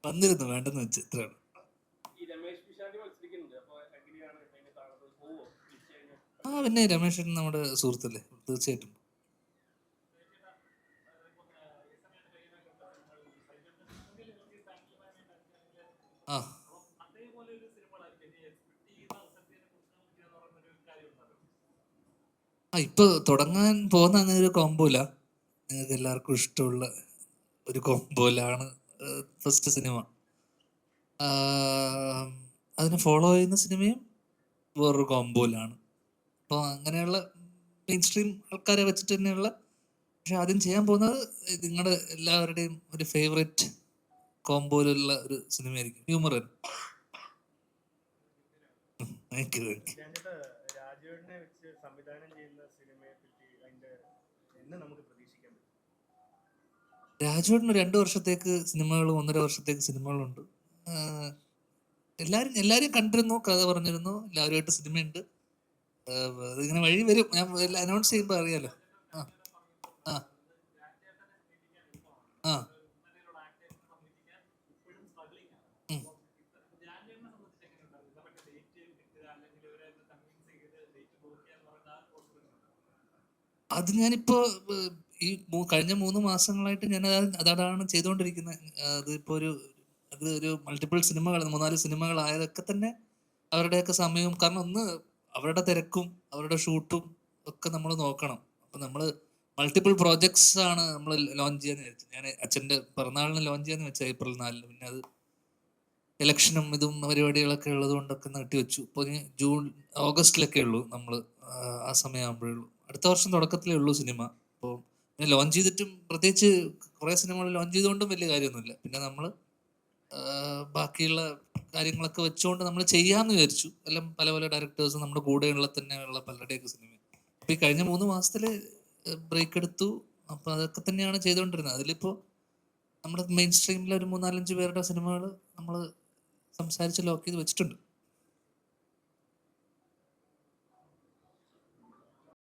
വന്നിരുന്നു, വേണ്ടെന്ന് വെച്ച് ഇത്രയാണ്. പിന്നെ രമേശൻ നമ്മുടെ സുഹൃത്തല്ലേ, തീർച്ചയായിട്ടും. ഇപ്പൊ തുടങ്ങാൻ പോകുന്ന അങ്ങനെ ഒരു കോമ്പോല, നിങ്ങൾക്ക് എല്ലാവർക്കും ഇഷ്ടമുള്ള ഒരു കോമ്പോലാണ് ഫസ്റ്റ് സിനിമ. അതിനെ ഫോളോ ചെയ്യുന്ന സിനിമയും വേറൊരു കോമ്പോയിലാണ്. അപ്പോൾ അങ്ങനെയുള്ള മെയിൻ സ്ട്രീം ആൾക്കാരെ വെച്ചിട്ട് തന്നെയുള്ള, പക്ഷെ ആദ്യം ചെയ്യാൻ പോകുന്നത് നിങ്ങളുടെ എല്ലാവരുടെയും ഒരു ഫേവറേറ്റ് കോമ്പോയിലുള്ള ഒരു സിനിമയായിരിക്കും, ഹ്യൂമർ. രാജുവേട്ടന് 2 വർഷത്തേക്ക് സിനിമകളും 1.5 വർഷത്തേക്ക് സിനിമകളുണ്ട്. എല്ലാരും കണ്ടിരുന്നു, കഥ പറഞ്ഞിരുന്നു, എല്ലാവരുമായിട്ട് സിനിമയുണ്ട്. അതിങ്ങനെ വഴി വരും, ഞാൻ അനൗൺസ് ചെയ്യുമ്പോൾ അറിയാലോ. ആ ആ അത് ഞാനിപ്പോ ഈ കഴിഞ്ഞ 3 മാസങ്ങളായിട്ട് ഞാൻ അതാണ് ചെയ്തുകൊണ്ടിരിക്കുന്നത്. അതിപ്പോ ഒരു മൾട്ടിപ്പിൾ സിനിമകൾ, 3-4 സിനിമകളായതൊക്കെ തന്നെ അവരുടെയൊക്കെ സമയവും, കാരണം ഒന്ന് അവരുടെ തിരക്കും അവരുടെ ഷൂട്ടും ഒക്കെ നമ്മൾ നോക്കണം. അപ്പൊ നമ്മള് മൾട്ടിപ്പിൾ പ്രോജക്ട്സ് ആണ് നമ്മൾ ലോഞ്ച് ചെയ്യാന്ന് വെച്ചത്. ഞാൻ അച്ഛൻ്റെ പിറന്നാളിന് ലോഞ്ച് ചെയ്യാന്ന് വെച്ചാൽ April 4. പിന്നെ അത് ഇലക്ഷനും ഇതും പരിപാടികളൊക്കെ ഉള്ളത് കൊണ്ടൊക്കെ നീട്ടി വെച്ചു. ഇപ്പോൾ ഓഗസ്റ്റിലൊക്കെ ഉള്ളൂ നമ്മൾ, ആ സമയമാകുമ്പോഴേ ഉള്ളൂ. അടുത്ത വർഷം തുടക്കത്തിലേ ഉള്ളൂ സിനിമ. അപ്പോൾ ലോഞ്ച് ചെയ്തിട്ടും പ്രത്യേകിച്ച് കുറേ സിനിമകൾ ലോഞ്ച് ചെയ്തുകൊണ്ടും വലിയ കാര്യമൊന്നുമില്ല. പിന്നെ നമ്മൾ ബാക്കിയുള്ള കാര്യങ്ങളൊക്കെ വെച്ചുകൊണ്ട് നമ്മൾ ചെയ്യാമെന്ന് വിചാരിച്ചു. എല്ലാം പല പല ഡയറക്ടേഴ്സ് നമ്മുടെ കൂടെയുള്ള തന്നെയുള്ള പലരുടെയൊക്കെ സിനിമ. അപ്പോൾ ഈ കഴിഞ്ഞ 3 മാസത്തിൽ ബ്രേക്ക് എടുത്തു. അപ്പോൾ അതൊക്കെ തന്നെയാണ് ചെയ്തുകൊണ്ടിരുന്നത്. അതിലിപ്പോൾ നമ്മുടെ മെയിൻ സ്ട്രീമിലെ ഒരു 3-4-5 പേരുടെ സിനിമകൾ നമ്മൾ സംസാരിച്ച് ലോക്ക് ചെയ്ത് വെച്ചിട്ടുണ്ട്.